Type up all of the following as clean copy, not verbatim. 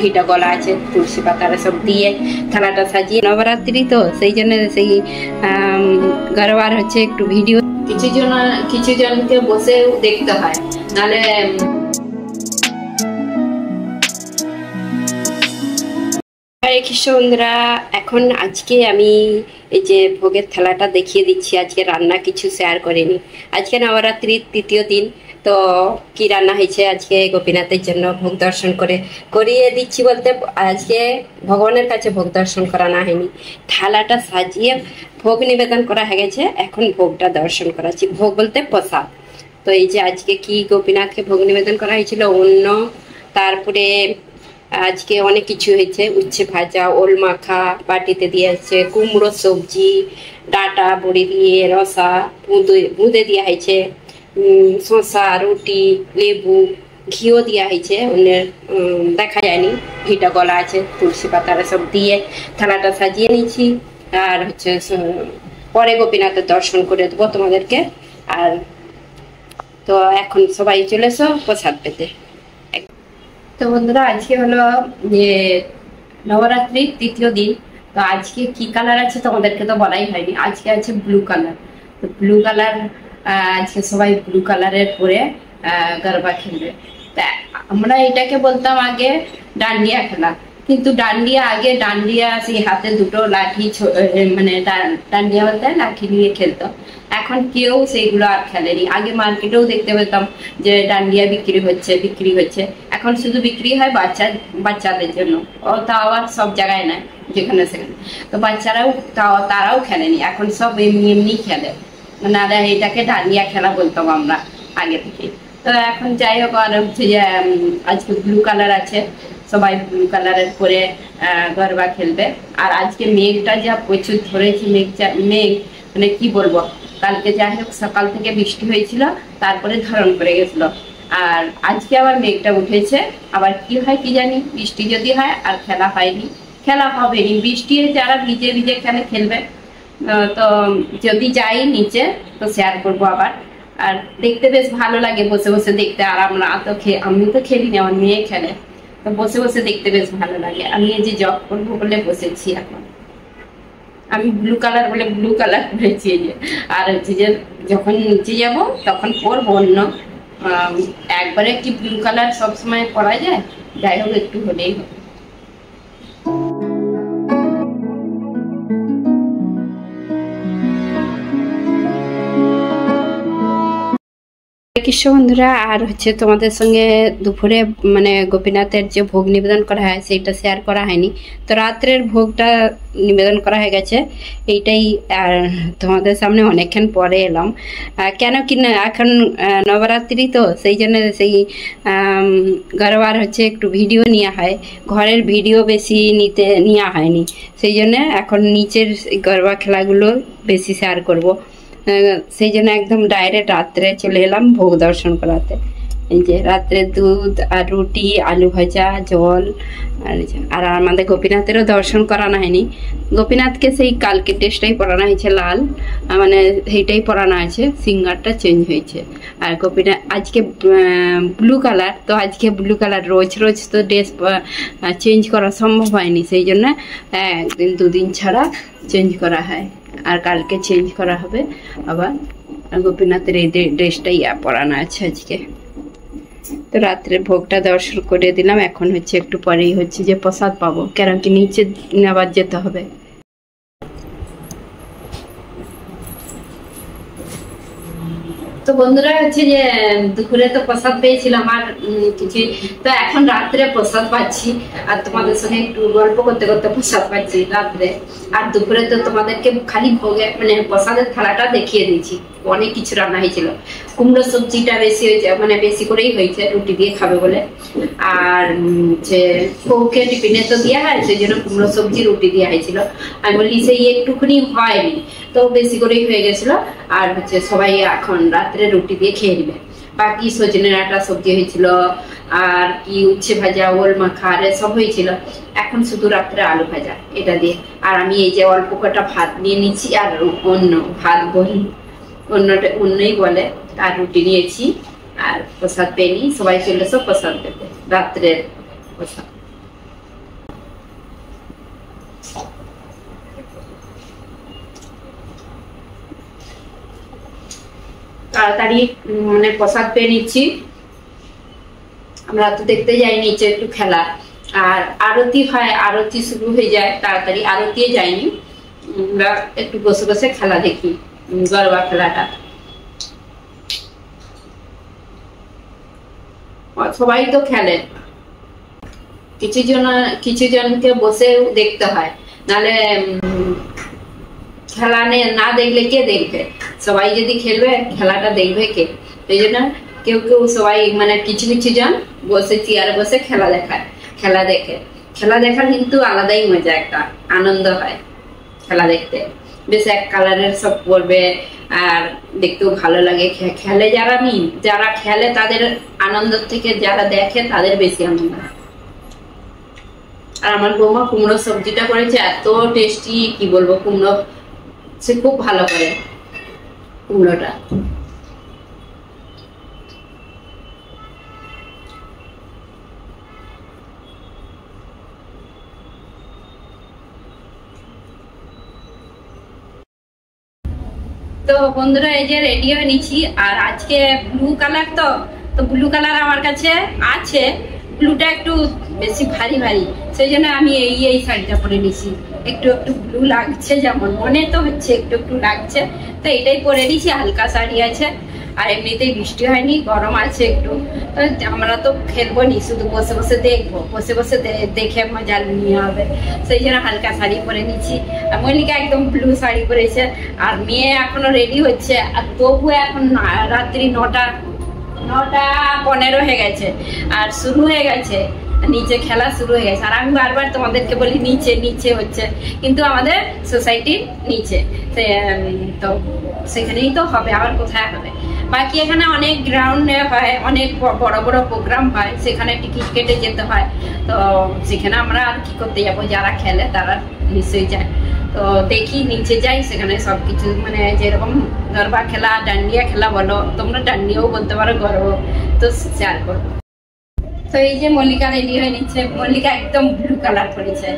ঘিটা গলা আছে, তুলসী পাতারা সব দিয়ে থালাটা সাজিয়ে। নবরাত্রি তো সেই জন্য সেই গরবার হচ্ছে একটু ভিডিও কিছু জনকে বসে দেখতে হয়, নাহলে হরে কৃষ্ণ বন্ধুরা। এখন আজকে আমি এই যে ভোগের থালাটা দেখিয়ে দিচ্ছি। আজকে রান্না কিছু শেয়ার করিনি। আজকে নবরাত্রির তৃতীয় দিন, তো কি রান্না হয়েছে আজকে গোপীনাথের জন্য ভোগ দর্শন করিয়ে দিচ্ছি। বলতে আজকে ভগবানের কাছে ভোগ দর্শন করানো হয়নি, থালাটা সাজিয়ে ভোগ নিবেদন করা হয়ে গেছে। এখন ভোগটা দর্শন করাচ্ছি। ভোগ বলতে প্রসাদ। তো এই যে আজকে কি গোপীনাথকে ভোগ নিবেদন করা হয়েছিল, অন্ন, তারপরে আজকে অনেক কিছু হয়েছে। উচ্ছে ভাজা, ওল মাখা বাটিতে দিয়ে আছে, কুমড়ো সবজি, ডাটা বড়ি দিয়ে রসা, বুঁদে দেওয়া হয়েছে, শসা, রুটি, লেবু, ঘিও দেওয়া হয়েছে। অন্যের দেখা যায়নি, ঘিটা গলা আছে, তুলসী পাতারা সব দিয়ে থালাটা সাজিয়ে নিচ্ছি। আর হচ্ছে পরে গোপীনাথের দর্শন করে দেবো তোমাদেরকে। আর তো এখন সবাই চলে এসো প্রসাদ পেতে। তো বন্ধুরা, আজকে হলো যে নবরাত্রির তৃতীয় দিন। তো আজকে কি কালার আছে তোমাদেরকে তো বলাই হয়নি। আজকে আছে ব্লু কালার। তো ব্লু কালার আজকে সবাই ব্লু কালারের পরে গরবা খেলবে। তা আমরা এটাকে বলতাম আগে ডান্ডিয়া খেলা, কিন্তু ডান্ডিয়া সেই হাতে দুটো লাঠি, মানে ডান্ডিয়া বলতে লাঠি নিয়ে খেলতো। এখন কেউ সেইগুলো আর খেলেনি। আগে মার্কেটেও দেখতে পেতাম যে ডান্ডিয়া বিক্রি হচ্ছে। এখন শুধু বিক্রি হয় বাচ্চাদের জন্য, ও তাও আবার সব জায়গায় নয়, যেখানে সেখানে। তো বাচ্চারাও তারাও খেলেনি, এখন সব এমনি খেলে। নাহলে এটাকে ডান্ডিয়া খেলা বলতাম আমরা আগে থেকে। তো এখন যাই হোক, আর হচ্ছে যে আজকে ব্লু কালার আছে, সবাই ব্লু কালারের পরে গরবা খেলবে। আর আজকে মেঘটা যা প্রচুর ধরেছে, মেঘ মানে কি বলবো। কালকে যাই হোক সকাল থেকে বৃষ্টি হয়েছিল, তারপরে ধারণ করে গেছিল। আর আজকে আবার মেঘটা উঠেছে, আবার কি হয় কি জানি। বৃষ্টি যদি হয় আর খেলা হবেনি। বৃষ্টি যারা ভিজে খেলবে। তো যদি যাই নিচে তো শেয়ার করবো আবার। আর দেখতে বেশ ভালো লাগে বসে বসে দেখতে। আর আমি তো খেলি না, আমার মেয়ে খেলে। তো বসে বসে দেখতে বেশ ভালো লাগে। আমি এই যে জব করবো বলে বসেছি। এখন আমি ব্লু কালার বলে ব্লু কালার করেছি। আর হচ্ছে যে যখন নিচে যাব তখন পরবো অন্য। একবারে কি ব্লু কালার সবসময় পরা যায়? যাই হোক, একটু হলেই হবে। কৃষ্ণ বন্ধুরা, আর হচ্ছে তোমাদের সঙ্গে দুপুরে মানে গোপীনাথের যে ভোগ নিবেদন করা হয় সেইটা শেয়ার করা হয়নি। তো রাত্রের ভোগটা নিবেদন করা হয়ে গেছে, এইটাই। আর তোমাদের সামনে অনেকক্ষণ পরে এলাম, কেন কি না এখন নবরাত্রি তো সেই জন্য সেই গরবার হচ্ছে একটু ভিডিও নেওয়া হয়। ঘরের ভিডিও বেশি নেওয়া হয়নি, সেই জন্য এখন নিচের গরবা খেলাগুলো বেশি শেয়ার করব। সেই জন্য একদম ডাইরেক্ট রাত্রে চলে এলাম ভোগ দর্শন করাতে। এই যে রাত্রে দুধ আর রুটি, আলু ভাজা, জল। আর আমাদের গোপীনাথেরও দর্শন করানো হয়নি। গোপীনাথকে সেই কালকে টেস্টটাই পরানো হয়েছে, লাল, মানে সেইটাই পরানো আছে, সিঙ্গারটা চেঞ্জ হয়েছে। আর গোপীনাথ আজকে ব্লু কালার। তো আজকে ব্লু কালার, রোজ তো ড্রেস চেঞ্জ করা সম্ভব হয়নি, সেই জন্য একদিন দুদিন ছাড়া চেঞ্জ করা হয়। আর কালকে চেঞ্জ করা হবে আবার। গোপীনাথের এই ড্রেসটাই পরানো আছে আজকে। তো রাত্রে ভোগটা দর্শন করে দিলাম। এখন হচ্ছে একটু পরেই হচ্ছে যে প্রসাদ পাবো, কেন কি নিচে আবার যেতে হবে। তো বন্ধুরা, হচ্ছে যে দুপুরে তো প্রসাদ পেয়েছিলাম আর কিছু। তো এখন রাত্রে প্রসাদ পাচ্ছি, আর তোমাদের সঙ্গে একটু গল্প করতে করতে প্রসাদ পাচ্ছি রাত্রে। আর দুপুরে তো তোমাদেরকে খালি ভোগে মানে প্রসাদের থালাটা দেখিয়ে দিয়েছি। অনেক কিছু রান্না হয়েছিল। কুমড়ো সবজিটা বেশি হয়েছে, মানে বেশি করেই হয়েছে, রুটি দিয়ে খাবে বলে। আর যে বউকে টিফিনে তো দেওয়া হয়, সেই জন্য কুমড়ো সবজি রুটি দেওয়া হয়েছিল। আমি বলি সেই একটুখানি হয়নি, তো বেশি করেই হয়ে গেছিল। আর হচ্ছে সবাই এখন রাত্রে রুটি দিয়ে খেয়ে নেবে। বাকি সজনে ডাঁটা সবজি হয়েছিল, আর কি উচ্ছে ভাজা, ওল মাখা সব হয়েছিল। এখন শুধু রাত্রে আলু ভাজা এটা দিয়ে। আর আমি এই যে অল্প কটা ভাত নিয়ে নিচ্ছি, আর অন্য ভাত অন্যই বলে। আর রুটি নিয়েছি, আর প্রসাদ পেয়ে নি। সবাই চলে এসো প্রসাদ পেতে, রাত্রের প্রসাদ। তাড়াতাড়ি মানে প্রসাদ পেয়ে নিচ্ছি। আমরা তো দেখতে যাই নিচে একটু খেলা, আর আরতি হয়, আরতি শুরু হয়ে যায় তাড়াতাড়ি, আরতি যাইনি, আমরা একটু বসে বসে খেলা দেখি, গরবা খেলাটা। সবাই তো খেলে, কিছু জনকে বসে দেখতে হয়, নাহলে খেলা না দেখলে কে দেখবে? সবাই যদি খেলবে খেলাটা দেখবে কে? এই জন্য কেউ সবাই মানে কিছু জন বসে চেয়ারে বসে খেলা দেখায়, খেলা দেখার কিন্তু আলাদাই মজা, একটা আনন্দ হয় খেলা দেখতে। বেশ এক কালারের সব পরবে, আর দেখতেও ভালো লাগে। খেলে যারা খেলে তাদের আনন্দ থেকে যারা দেখে তাদের বেশি আনন্দ হয়। আর আমার বৌমা কুমড়ো সবজিটা করেছে, এত টেস্টি, কি বলবো। কুমড়ো সে খুব ভালো করে কুমড়োটা। তো বন্ধুরা এই যে রেডি হয়ে নিচ্ছি, আর আজকে ব্লু কালার, তো ব্লু কালার আমার কাছে আছে, ব্লুটা একটু বেশি ভারী, সেই জন্য আমি এই শাড়িটা পরে নিছি। একটু ব্লু লাগছে, যেমন মনে তো হচ্ছে একটু লাগছে, তো এটাই পরে নিছি। হালকা শাড়ি আছে, আর এমনিতেই বৃষ্টি হয়নি, গরম আছে একটু। তো আমরা তো খেলবো নি, শুধু বসে বসে দেখবো, বসে দেখে মজা নিয়ে হবে, সেই জন্য হালকা শাড়ি পরে নিচ্ছি। আর মল্লিকা একদম ব্লু শাড়ি পরেছে, আর মেয়ে এখনো রেডি হচ্ছে, আর তবু এখন রাত্রি 9:15 হয়ে গেছে, আর শুরু হয়ে গেছে নিচে খেলা শুরু হয়ে গেছে। আর আমি বারবার তোমাদেরকে বলি নিচে হচ্ছে, কিন্তু আমাদের সোসাইটির নিচে, তো সেখানেই তো হবে, আবার কোথায় হবে? বাকি এখানে অনেক গ্রাউন্ডে হয়, অনেক বড় প্রোগ্রাম হয়, সেখানে টিকিট কেটে যেতে হয়। তো সেখানে আমরা আর কি করতে যাবো, যারা খেলে তারা নিশ্চয়ই যায়। তো দেখি নিচে যাই, সেখানে সবকিছু মানে যেরকম গরবা খেলা, ডান্ডিয়া খেলা বলো, তোমরা ডান্ডিয়াও বলতে পারো, গর্ব, তো শেয়ার করবো। তো এই যে মল্লিকা রেডি হয়ে নিচ্ছে, মল্লিকা একদম ব্লু কালার করেছে,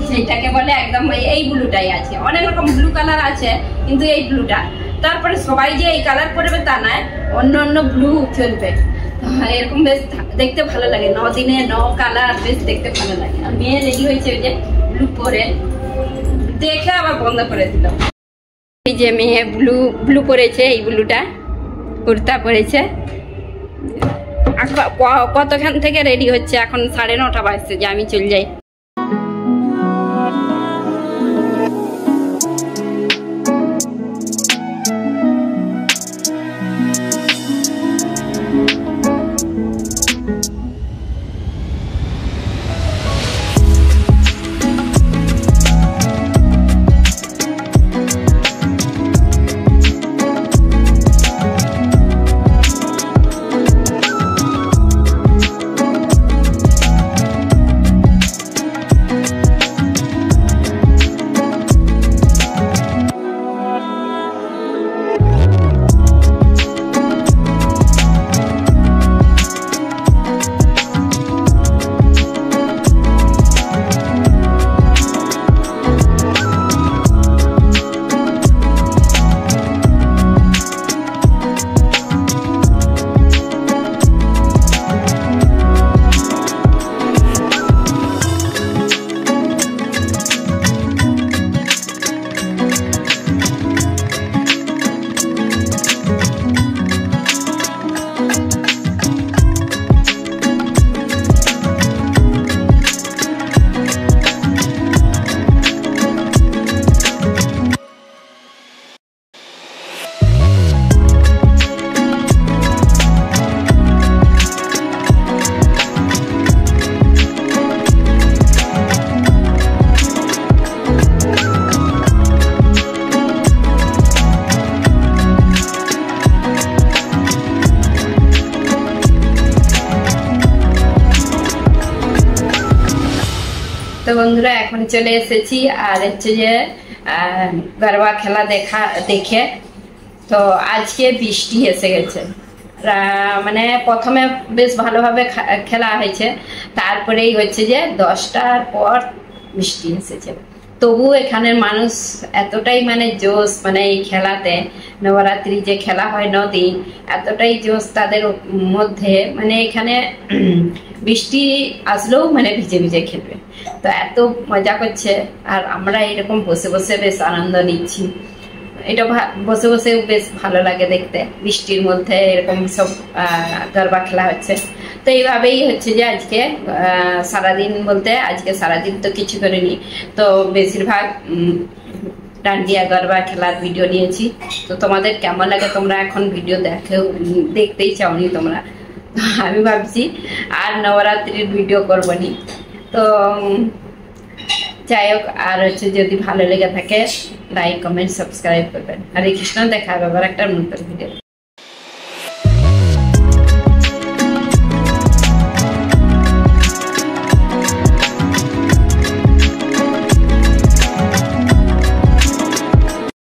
সেইটাকে বলে একদম এই ব্লুটাই আছে, অনেক রকম ব্লু কালার আছে, কিন্তু এই ব্লুটা। তারপরে সবাই যে এই কালার পরবে তা নয়, অন্য ব্লু চলবে, এরকম বেশ দেখতে ভালো লাগে। 9 দিনে 9 কালার, বেশ দেখতে ভালো লাগে। আর মেয়ে রেডি হয়েছে ওই যে ব্লু পরে, দেখে আবার বন্ধ করে দিল। এই যে মেয়ে ব্লু পরেছে, এই ব্লুটা কুর্তা পরেছে। কতক্ষণ থেকে রেডি হচ্ছে, এখন 9:30 বাজছে, যে আমি চলে যাই। তো বন্ধুরা এখন চলে এসেছি, আর হচ্ছে যে গরবা খেলা দেখে। তো আজকে বৃষ্টি এসে গেছে, মানে প্রথমে বেশ ভালোভাবে খেলা হয়েছে, তারপরেই হচ্ছে যে 10টার পর বৃষ্টি এসেছে। তবু এখানের মানুষ এতটাই মানে জোশ, মানে এই খেলাতে, নবরাত্রি যে খেলা হয় 9 দিন, এতটাই জোশ তাদের মধ্যে, মানে এখানে বৃষ্টি আসলেও মানে ভিজে ভিজে খেলবে। তো এত মজা করছে, আর আমরা এরকম বসে বসে বেশ আনন্দ নিচ্ছি। এটা বসে বসেও বেশ ভালো লাগে দেখতে, বৃষ্টির মধ্যে এরকম সব গরবা খেলা হচ্ছে। তো এইভাবেই হচ্ছে যে আজকে সারাদিন, বলতে আজকে সারাদিন তো কিছু করিনি, তো বেশিরভাগ ডান্ডিয়া গরবা খেলার ভিডিও নিয়েছি। তো তোমাদের কেমন লাগে, তোমরা এখন ভিডিও দেখতেই চাওনি তোমরা, আমি ভাবছি আর নবরাত্রির ভিডিও করবনি। তো যাই হোক, আর হচ্ছে যদি ভালো লেগে থাকে লাইক কমেন্ট সাবস্ক্রাইব করবেন। হরে কৃষ্ণ, দেখা হবে আবার একটা নতুন ভিডিও।